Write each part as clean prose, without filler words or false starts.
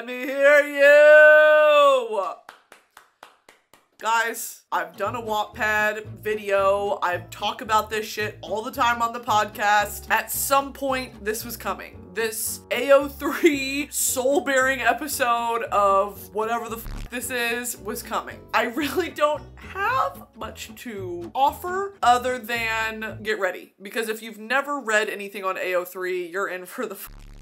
Let me hear you. Guys, I've done a Wattpad video. I've talked about this shit all the time on the podcast. At some point, this was coming. This AO3 soul-bearing episode of whatever the f this is was coming. I really don't have much to offer other than get ready. Because if you've never read anything on AO3, you're in for the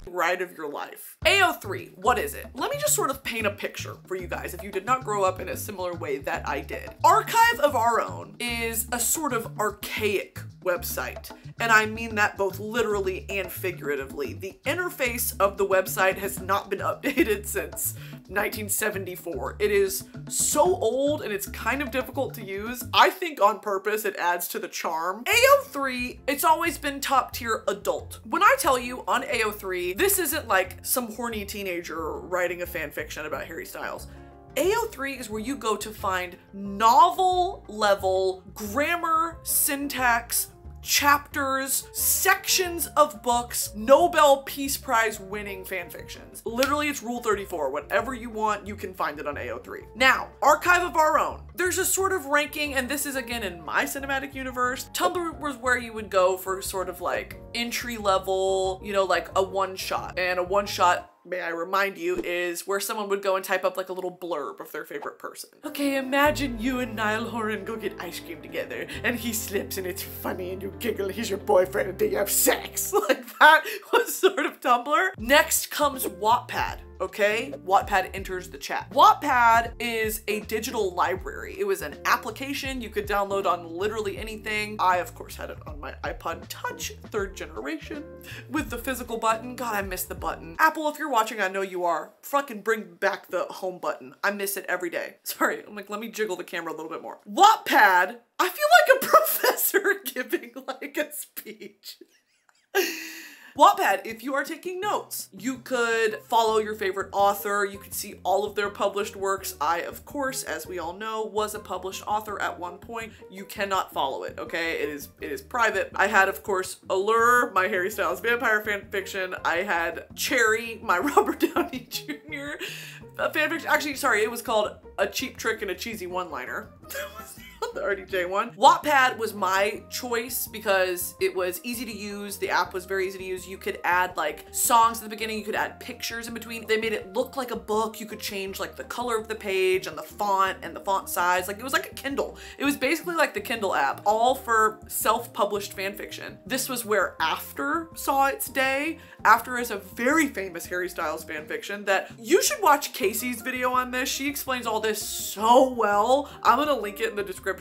ride of your life. AO3, what is it? Let me just sort of paint a picture for you guys if you did not grow up in a similar way that I did. Archive of Our Own is a sort of archaic website, and I mean that both literally and figuratively. The interface of the website has not been updated since 1974. It is so old and it's kind of difficult to use. I think on purpose it adds to the charm. AO3, it's always been top tier adult. When I tell you on AO3, this isn't like some horny teenager writing a fan fiction about Harry Styles. AO3 is where you go to find novel level grammar, syntax, chapters, sections of books, Nobel Peace Prize winning fan fictions. Literally, it's Rule 34. Whatever you want, you can find it on AO3. Now, Archive of Our Own. There's a sort of ranking, and this is again in my cinematic universe. Tumblr was where you would go for sort of like entry level, you know, like a one shot. And a one shot, may I remind you, is where someone would go and type up like a little blurb of their favorite person. Okay, imagine you and Niall Horan go get ice cream together and he slips and it's funny and you giggle, he's your boyfriend, and then you have sex. Like that was sort of Tumblr. Next comes Wattpad. Okay, Wattpad enters the chat. Wattpad is a digital library. It was an application you could download on literally anything. I, of course, had it on my iPod Touch, 3rd generation, with the physical button. God, I miss the button. Apple, if you're watching, I know you are. Fucking bring back the home button. I miss it every day. Sorry, I'm like, let me jiggle the camera a little bit more. Wattpad, I feel like a professor giving like a speech. Wattpad, if you are taking notes, you could follow your favorite author. You could see all of their published works. I, of course, as we all know, was a published author at one point. You cannot follow it, okay? It is private. I had, of course, Allure, my Harry Styles vampire fan fiction. I had Cherry, my Robert Downey Jr. fan fiction. Actually, sorry, it was called A Cheap Trick and a Cheesy One-Liner. The RDJ one. Wattpad was my choice because it was easy to use. The app was very easy to use. You could add like songs at the beginning. You could add pictures in between. They made it look like a book. You could change like the color of the page and the font size. Like it was like a Kindle. It was basically like the Kindle app, all for self-published fan fiction. This was where After saw its day. After is a very famous Harry Styles fan fiction that you should watch Casey's video on this. She explains all this so well. I'm gonna link it in the description.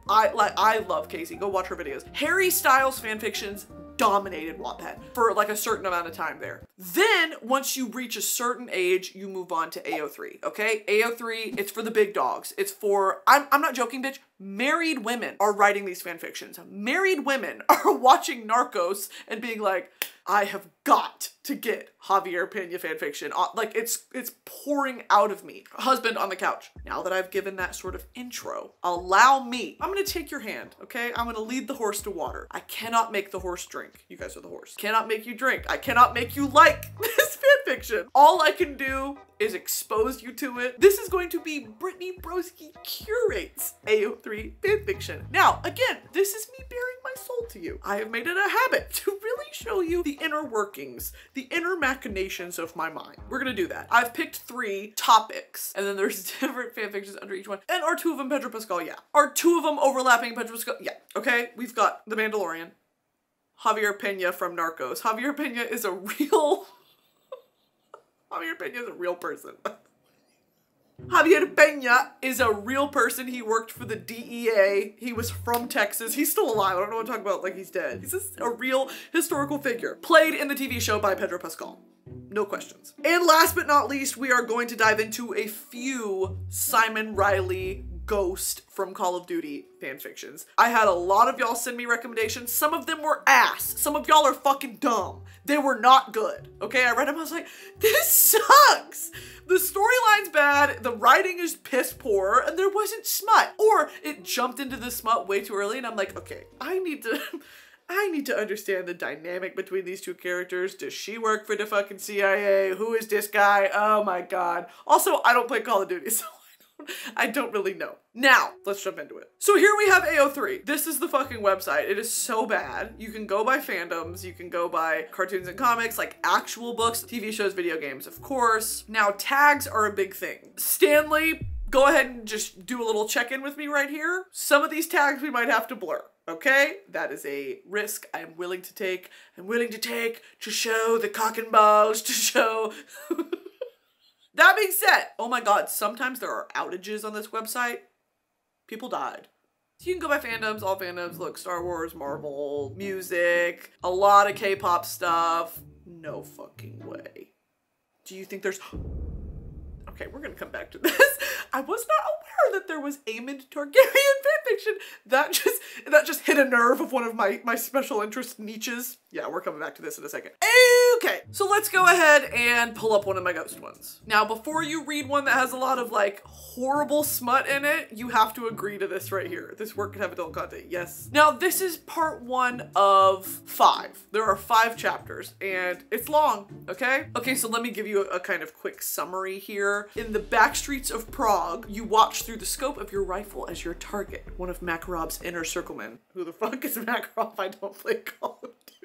I love Casey. Go watch her videos. Harry Styles fanfictions dominated Wattpad for like a certain amount of time there. Then once you reach a certain age, you move on to AO3, okay? AO3, it's for the big dogs. It's for, I'm not joking, bitch. Married women are writing these fanfictions. Married women are watching Narcos and being like, I have got to get Javier Pena fanfiction. Like it's pouring out of me. Husband on the couch. Now that I've given that sort of intro, allow me. I'm gonna take your hand, okay? I'm gonna lead the horse to water. I cannot make the horse drink. You guys are the horse. Cannot make you drink. I cannot make you like this fanfiction. All I can do is expose you to it. This is going to be Brittany Broski Curates AO3 fanfiction. Now, again, this is me bearing my soul to you. I have made it a habit to really show you the inner workings, the inner machinations of my mind. We're gonna do that. I've picked 3 topics, and then there's different fanfictions under each one. And are 2 of them Pedro Pascal? Yeah. Are 2 of them overlapping Pedro Pascal? Yeah. Okay, we've got The Mandalorian, Javier Pena from Narcos. Javier Pena is a real... Javier Pena is a real person. Javier Pena is a real person. He worked for the DEA. He was from Texas. He's still alive. I don't know what to talk about like he's dead. He's just a real historical figure. Played in the TV show by Pedro Pascal. No questions. And last but not least, we are going to dive into a few Simon Riley Ghost from Call of Duty fanfictions. I had a lot of y'all send me recommendations. Some of them were ass. Some of y'all are fucking dumb. They were not good. Okay, I read them, I was like, this sucks. The storyline's bad, the writing is piss poor, and there wasn't smut. Or it jumped into the smut way too early, and I'm like, okay, I need to I need to understand the dynamic between these two characters. Does she work for the fucking CIA? Who is this guy? Oh my god. Also, I don't play Call of Duty, so I don't really know. Now, let's jump into it. So here we have AO3. This is the fucking website. It is so bad. You can go by fandoms, you can go by cartoons and comics, like actual books, TV shows, video games, of course. Now, tags are a big thing. Stanley, go ahead and just do a little check-in with me right here. Some of these tags we might have to blur. Okay, that is a risk I am willing to take. I'm willing to take to show the cock and balls, to show... That being said, oh my god, sometimes there are outages on this website. People died. So you can go by fandoms, all fandoms, look, Star Wars, Marvel, music, a lot of K-pop stuff. No fucking way. Do you think there's... Okay, we're gonna come back to this. I was not aware that there was Aemond Targaryen fanfiction. That just hit a nerve of one of my special interest niches. Yeah, we're coming back to this in a second. Okay, so let's go ahead and pull up one of my ghost ones. Now, before you read one that has a lot of like horrible smut in it, you have to agree to this right here. This work can have adult content, yes. Now, this is part 1 of 5. There are 5 chapters and it's long, okay? Okay, so let me give you a kind of quick summary here. In the backstreets of Prague, you watch through the scope of your rifle as your target, one of Makarov's inner circlemen. Who the fuck is Makarov? I don't play Call of Duty.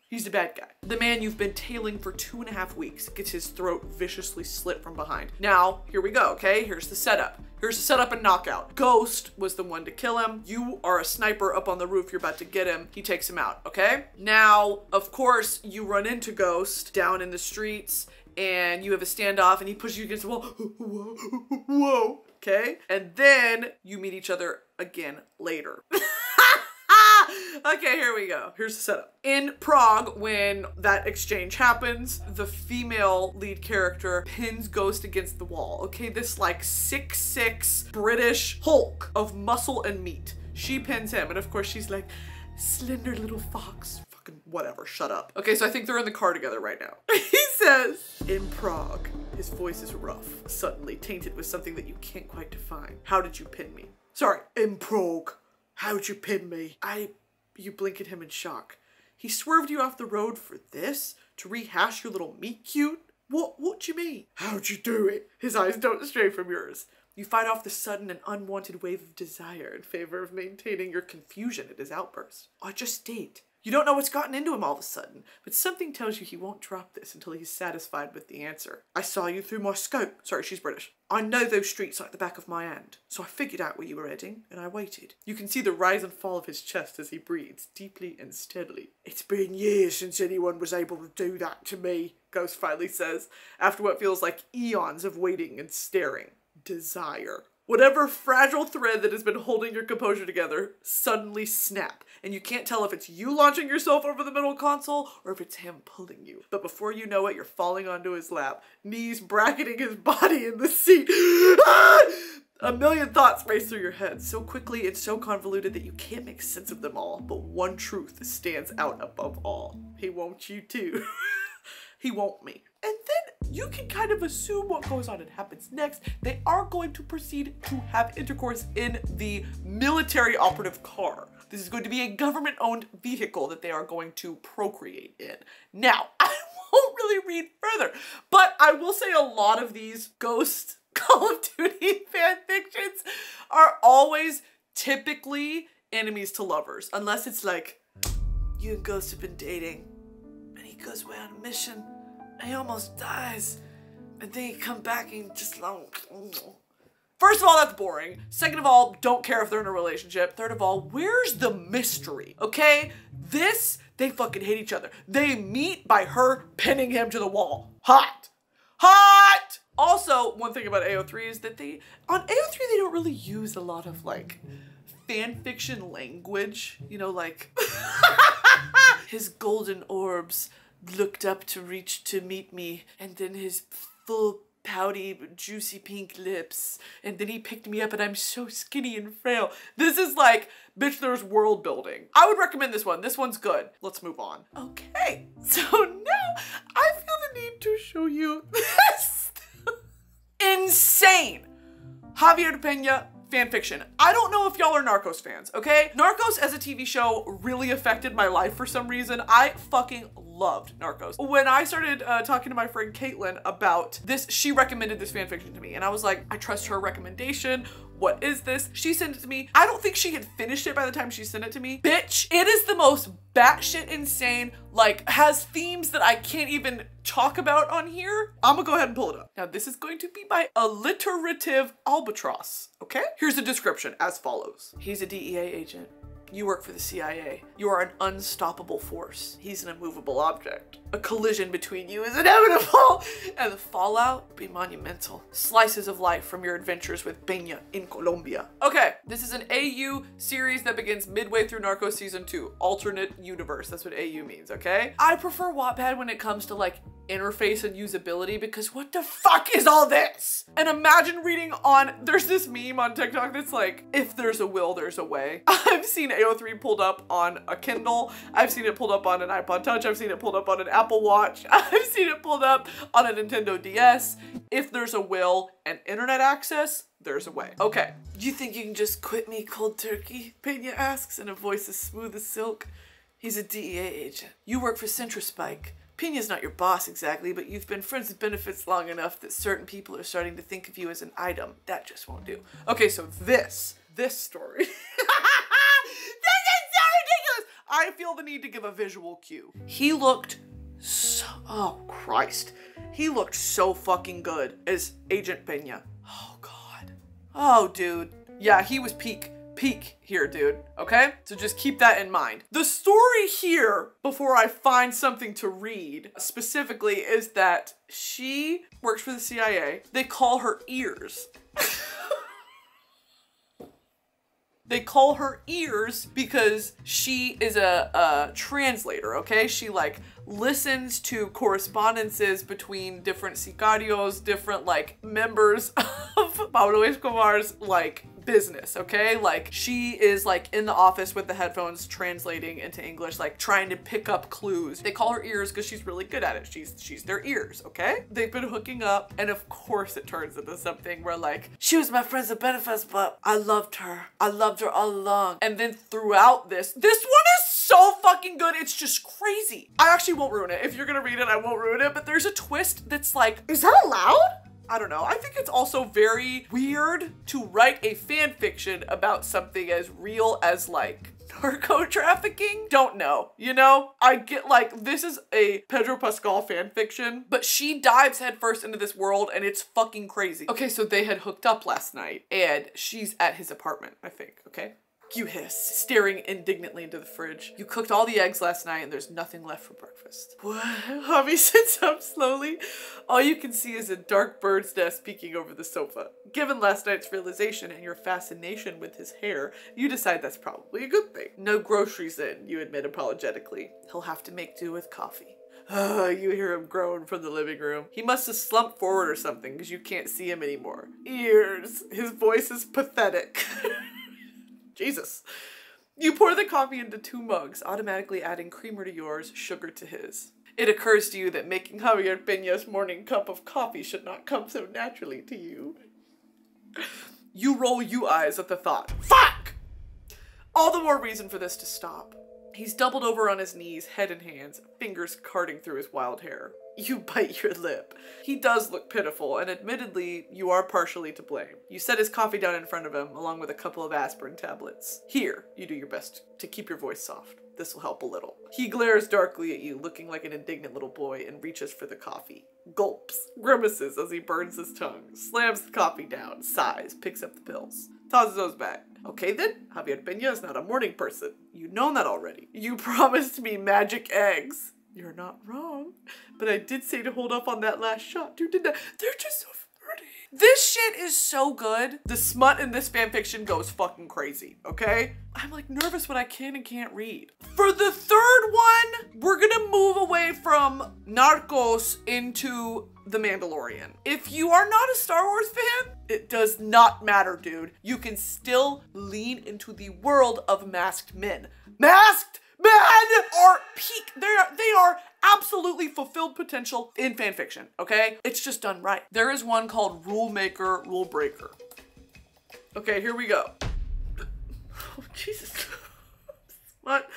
He's the bad guy. The man you've been tailing for 2.5 weeks gets his throat viciously slit from behind. Now, here we go, okay? Here's the setup. Here's the setup and knockout. Ghost was the one to kill him. You are a sniper up on the roof. You're about to get him. He takes him out, okay? Now, of course, you run into Ghost down in the streets and you have a standoff and he pushes you against the wall. Whoa, okay? And then you meet each other again later. Okay, here we go. Here's the setup. In Prague, when that exchange happens, the female lead character pins Ghost against the wall. Okay, this like 6'6" British Hulk of muscle and meat. She pins him, and of course she's like, slender little fox. Fucking whatever, shut up. Okay, so I think they're in the car together right now. He says, in Prague, his voice is rough, suddenly tainted with something that you can't quite define. How did you pin me? Sorry, in Prague. How'd you pin me? You blink at him in shock. He swerved you off the road for this? To rehash your little meet cute? What do you mean? How'd you do it? His eyes don't stray from yours. You fight off the sudden and unwanted wave of desire in favor of maintaining your confusion at his outburst. I just did. You don't know what's gotten into him all of a sudden, but something tells you he won't drop this until he's satisfied with the answer. I saw you through my scope. Sorry, she's British. I know those streets like the back of my hand, so I figured out where you were heading, and I waited. You can see the rise and fall of his chest as he breathes, deeply and steadily. It's been years since anyone was able to do that to me, Ghost finally says, after what feels like eons of waiting and staring. Desire. Whatever fragile thread that has been holding your composure together suddenly snap, and you can't tell if it's you launching yourself over the middle console or if it's him pulling you. But before you know it, you're falling onto his lap, knees bracketing his body in the seat. Ah! A million thoughts race through your head, so quickly and so convoluted that you can't make sense of them all, but one truth stands out above all. He wants you too. He won't me. And then you can kind of assume what goes on and happens next. They are going to proceed to have intercourse in the military operative car. This is going to be a government-owned vehicle that they are going to procreate in. Now, I won't really read further, but I will say a lot of these Ghost Call of Duty fan fictions are always typically enemies to lovers, unless it's like, you and Ghost have been dating, and he goes away on a mission, and he almost dies, and then he come back and just like... First of all, that's boring. Second of all, don't care if they're in a relationship. Third of all, where's the mystery, okay? This, they fucking hate each other. They meet by her pinning him to the wall. Hot. Hot! Also, one thing about AO3 is that on AO3, they don't really use a lot of, like, fan fiction language. You know, like, his golden orbs looked up to reach to meet me, and then his full pouty, juicy pink lips, and then he picked me up and I'm so skinny and frail. This is like, bitch, there's world building. I would recommend this one. This one's good. Let's move on. Okay, so now I feel the need to show you this. Insane. Javier Peña fanfiction. I don't know if y'all are Narcos fans, okay? Narcos as a TV show really affected my life for some reason. I fucking loved Narcos. When I started talking to my friend Caitlin about this, she recommended this fanfiction to me, and I was like, I trust her recommendation. What is this? She sent it to me. I don't think she had finished it by the time she sent it to me. Bitch, it is the most batshit insane, like, has themes that I can't even talk about on here. I'm gonna go ahead and pull it up. Now, this is going to be by Alliterative Albatross, okay? Here's the description as follows. He's a DEA agent. You work for the CIA. You are an unstoppable force. He's an immovable object. A collision between you is inevitable, and the fallout be monumental. Slices of life from your adventures with Peña in Colombia. Okay, this is an AU series that begins midway through Narcos Season 2. Alternate universe, that's what AU means, okay? I prefer Wattpad when it comes to like interface and usability, because what the fuck is all this? And imagine reading on, there's this meme on TikTok that's like, if there's a will, there's a way. I've seen AO3 pulled up on a Kindle. I've seen it pulled up on an iPod Touch. I've seen it pulled up on an Apple Watch. I've seen it pulled up on a Nintendo DS. If there's a will and internet access, there's a way. Okay. Do you think you can just quit me cold turkey? Peña asks in a voice as smooth as silk. He's a DEA agent. You work for Centrospike. Peña's not your boss exactly, but you've been friends with benefits long enough that certain people are starting to think of you as an item. That just won't do. Okay, so this story. This is so ridiculous. I feel the need to give a visual cue. He looked so, oh Christ. He looked so fucking good as Agent Peña. Oh God. Oh dude. Yeah, he was peak here, dude, okay? So just keep that in mind. The story here, before I find something to read specifically, is that she works for the CIA. They call her ears. They call her ears because she is a translator, okay? She like listens to correspondences between different sicarios, different like members of Pablo Escobar's like business, okay? Like she is like in the office with the headphones translating into English, like trying to pick up clues. They call her ears because she's really good at it. She's their ears, okay? They've been hooking up, and of course it turns into something where like, she was my friend's benefits, but I loved her. I loved her all along. And then throughout this one is so fucking good. It's just crazy. I actually won't ruin it. If you're gonna read it, I won't ruin it, but there's a twist that's like, is that allowed? I don't know. I think it's also very weird to write a fan fiction about something as real as like narco trafficking. Don't know, you know? I get like, this is a Pedro Pascal fan fiction, but she dives headfirst into this world and it's fucking crazy. Okay, so they had hooked up last night and she's at his apartment, I think, okay? You hiss, staring indignantly into the fridge. You cooked all the eggs last night and there's nothing left for breakfast. What? Javi sits up slowly. All you can see is a dark bird's nest peeking over the sofa. Given last night's realization and your fascination with his hair, you decide that's probably a good thing. No groceries in, you admit apologetically. He'll have to make do with coffee. You hear him groan from the living room. He must have slumped forward or something because you can't see him anymore. Ears. His voice is pathetic. Jesus. You pour the coffee into 2 mugs, automatically adding creamer to yours, sugar to his. It occurs to you that making Javier Peña's morning cup of coffee should not come so naturally to you. You roll you eyes at the thought. Fuck! All the more reason for this to stop. He's doubled over on his knees, head in hands, fingers carting through his wild hair. You bite your lip. He does look pitiful, and admittedly, you are partially to blame. You set his coffee down in front of him, along with a couple of aspirin tablets. Here, you do your best to keep your voice soft. This will help a little. He glares darkly at you, looking like an indignant little boy, and reaches for the coffee. Gulps, grimaces as he burns his tongue, slams the coffee down, sighs, picks up the pills. Tosses those back. Okay then, Javier Peña is not a morning person. You know that already. You promised me magic eggs. You're not wrong, but I did say to hold off on that last shot, dude. They're just so flirty. This shit is so good. The smut in this fanfiction goes fucking crazy, okay? I'm like nervous what I can and can't read. For the third one, we're gonna move away from Narcos into The Mandalorian. If you are not a Star Wars fan, it does not matter, dude. You can still lean into the world of masked men. Masked men are peak. They are absolutely fulfilled potential in fanfiction, okay? It's just done right. There is one called Rule Maker, Rule Breaker. Okay, here we go. Oh, Jesus. What?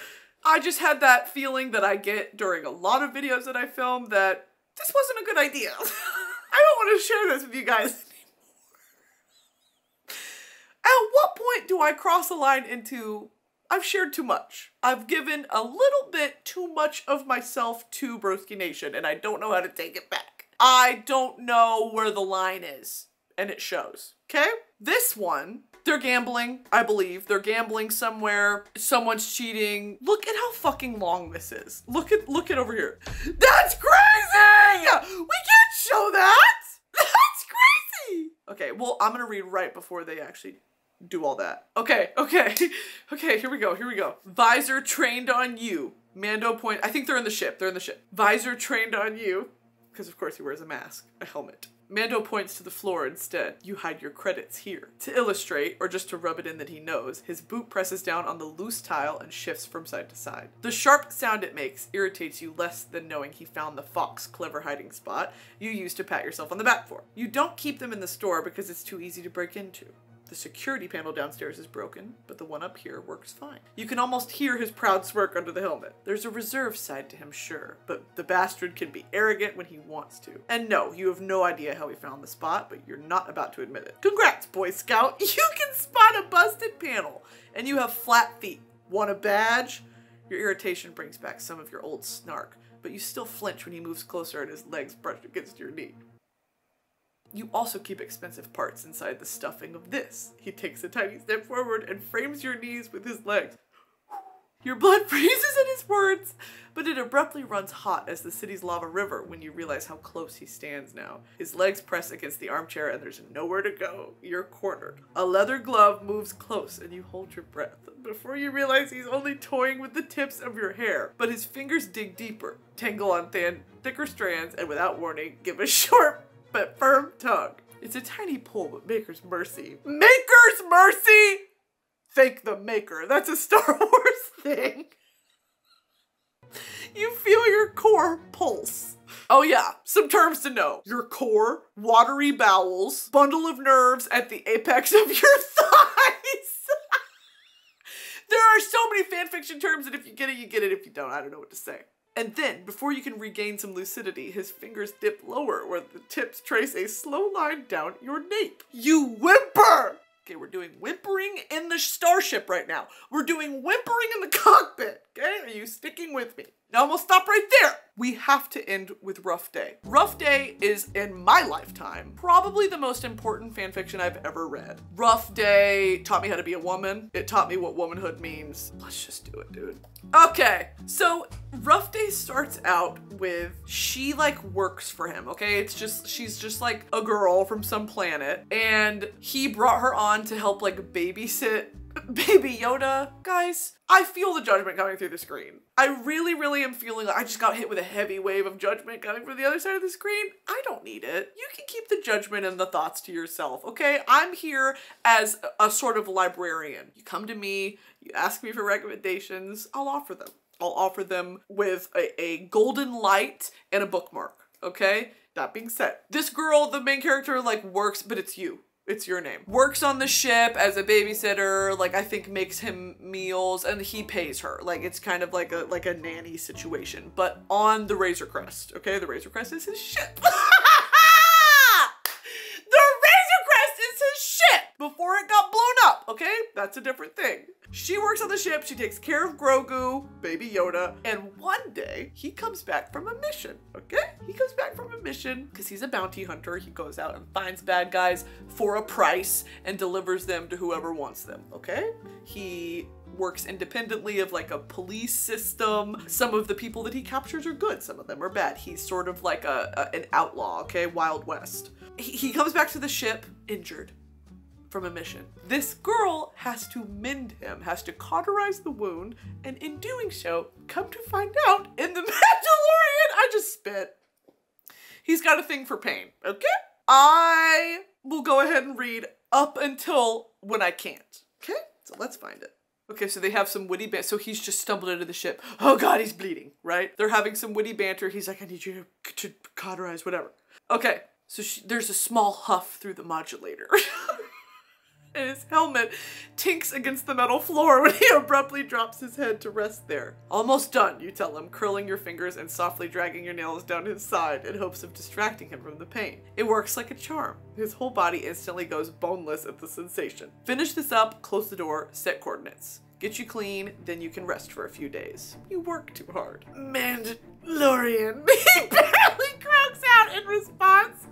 I just had that feeling that I get during a lot of videos that I film that this wasn't a good idea. I don't want to share this with you guys anymore. At what point do I cross a line into I've shared too much? I've given a little bit too much of myself to Broski Nation and I don't know how to take it back. I don't know where the line is and it shows, okay? This one, they're gambling, I believe. They're gambling somewhere. Someone's cheating. Look at how fucking long this is. Look at over here. That's crazy! We can't show that! That's crazy! Okay, well, I'm gonna read right before they actually do all that. Okay, here we go. Visor trained on you. Mando point, I think they're in the ship. Visor trained on you, because of course he wears a mask, a helmet. Mando points to the floor instead. You hide your credits here. To illustrate, or just to rub it in that he knows, his boot presses down on the loose tile and shifts from side to side. The sharp sound it makes irritates you less than knowing he found the fox clever hiding spot you used to pat yourself on the back for. You don't keep them in the store because it's too easy to break into. The security panel downstairs is broken, but the one up here works fine. You can almost hear his proud smirk under the helmet. There's a reserve side to him, sure, but the bastard can be arrogant when he wants to. And no, you have no idea how he found the spot, but you're not about to admit it. Congrats, Boy Scout! You can spot a busted panel, and you have flat feet. Want a badge? Your irritation brings back some of your old snark, but you still flinch when he moves closer and his legs brush against your knee. You also keep expensive parts inside the stuffing of this. He takes a tiny step forward and frames your knees with his legs. Your blood freezes at his words, but it abruptly runs hot as the city's lava river when you realize how close he stands now. His legs press against the armchair and there's nowhere to go. You're cornered. A leather glove moves close and you hold your breath. Before you realize he's only toying with the tips of your hair, but his fingers dig deeper, tangle on thicker strands, and without warning, give a short but firm tug. It's a tiny pull, but Maker's Mercy. Maker's Mercy! Thank the Maker. That's a Star Wars thing. You feel your core pulse. Oh yeah, some terms to know. Your core, watery bowels, bundle of nerves at the apex of your thighs. There are so many fanfiction terms that if you get it, you get it. If you don't, I don't know what to say. And then, before you can regain some lucidity, his fingers dip lower where the tips trace a slow line down your nape. You whimper! Okay, we're doing whimpering in the starship right now. We're doing whimpering in the cockpit, okay? Are you sticking with me? Now I'm gonna stop right there. We have to end with Rough Day. Rough Day is, in my lifetime, probably the most important fanfiction I've ever read. Rough Day taught me how to be a woman. It taught me what womanhood means. Let's just do it, dude. Okay, so Rough Day starts out with she like works for him, okay? She's just like a girl from some planet and he brought her on to help like babysit Baby Yoda. Guys, I feel the judgment coming through the screen. I really am feeling like I just got hit with a heavy wave of judgment coming from the other side of the screen. I don't need it. You can keep the judgment and the thoughts to yourself, okay? I'm here as a sort of librarian. You come to me, you ask me for recommendations, I'll offer them. I'll offer them with a golden light and a bookmark, okay? That being said, this girl, the main character, like works, but it's you. It's your name. Works on the ship as a babysitter, like I think makes him meals and he pays her. Like it's kind of like a nanny situation, but on the Razor Crest, okay? The Razor Crest is his ship. The Razor Crest is his ship before it got blown up, okay? That's a different thing. She works on the ship, she takes care of Grogu, Baby Yoda, and one day he comes back from a mission, okay? He comes back from a mission because he's a bounty hunter. He goes out and finds bad guys for a price and delivers them to whoever wants them, okay? He works independently of like a police system. Some of the people that he captures are good, some of them are bad. He's sort of like an outlaw, okay? Wild West. He comes back to the ship injured from a mission. This girl has to mend him, has to cauterize the wound, and in doing so, come to find out, in The Mandalorian, I just spit, he's got a thing for pain, okay? I will go ahead and read up until when I can't, okay? So let's find it. Okay, so they have some witty banter. So he's just stumbled into the ship. Oh God, he's bleeding, right? They're having some witty banter. He's like, I need you to cauterize, whatever. Okay, so there's a small huff through the modulator. and his helmet tinks against the metal floor when he abruptly drops his head to rest there. Almost done, you tell him, curling your fingers and softly dragging your nails down his side in hopes of distracting him from the pain. It works like a charm. His whole body instantly goes boneless at the sensation. Finish this up, close the door, set coordinates. Get you clean, then you can rest for a few days. You work too hard. Mandalorian. He barely croaks out in response,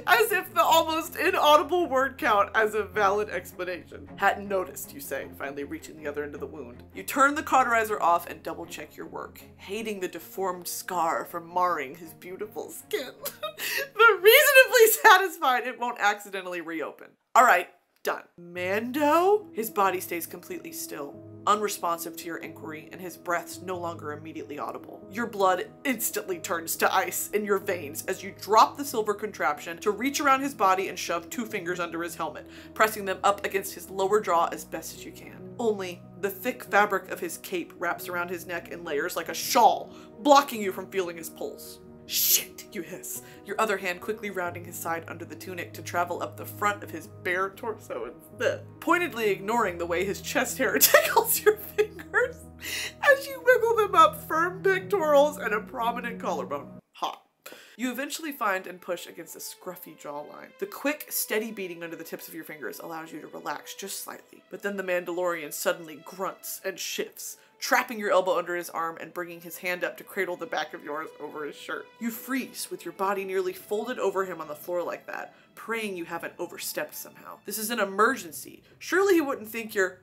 as if the almost inaudible word count as a valid explanation. Hadn't noticed, you say, finally reaching the other end of the wound. You turn the cauterizer off and double check your work, hating the deformed scar for marring his beautiful skin, but reasonably satisfied it won't accidentally reopen. All right. Done. Mando? His body stays completely still, unresponsive to your inquiry, and his breath's no longer immediately audible. Your blood instantly turns to ice in your veins as you drop the silver contraption to reach around his body and shove 2 fingers under his helmet, pressing them up against his lower jaw as best as you can. Only, the thick fabric of his cape wraps around his neck in layers like a shawl, blocking you from feeling his pulse. Shit, you hiss, your other hand quickly rounding his side under the tunic to travel up the front of his bare torso instead, pointedly ignoring the way his chest hair tickles your fingers as you wiggle them up firm pectorals and a prominent collarbone. Hot. You eventually find and push against a scruffy jawline. The quick, steady beating under the tips of your fingers allows you to relax just slightly, but then the Mandalorian suddenly grunts and shifts, trapping your elbow under his arm and bringing his hand up to cradle the back of yours over his shirt. You freeze with your body nearly folded over him on the floor like that, praying you haven't overstepped somehow. This is an emergency. Surely he wouldn't think you're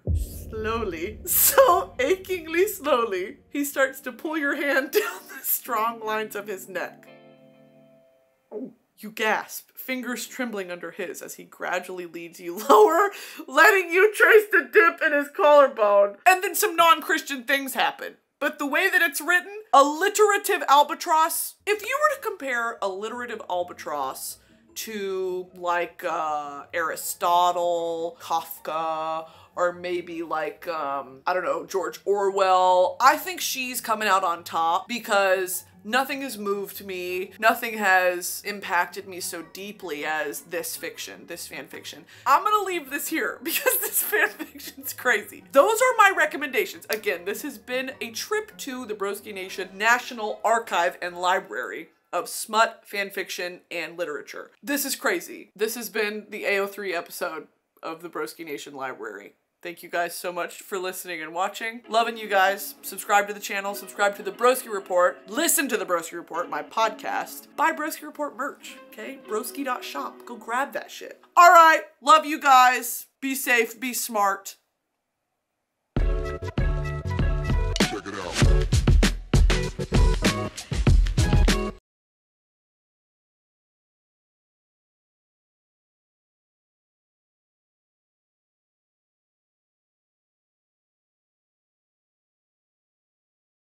slowly, so achingly slowly. He starts to pull your hand down the strong lines of his neck. You gasp, fingers trembling under his as he gradually leads you lower, letting you trace the dip in his collarbone. And then some non-Christian things happen. But the way that it's written, alliterative albatross, if you were to compare alliterative albatross to like Aristotle, Kafka, or maybe like, I don't know, George Orwell, I think she's coming out on top because nothing has moved me. Nothing has impacted me so deeply as this fiction, this fan fiction. I'm gonna leave this here because this fan fiction's crazy. Those are my recommendations. Again, this has been a trip to the Broski Nation National Archive and Library of smut, fan fiction, and literature. This is crazy. This has been the AO3 episode of the Broski Nation Library. Thank you guys so much for listening and watching. Loving you guys. Subscribe to the channel, subscribe to the Broski Report, listen to the Broski Report, my podcast. Buy Broski Report merch, okay? Broski.shop. Go grab that shit. All right, love you guys. Be safe, be smart.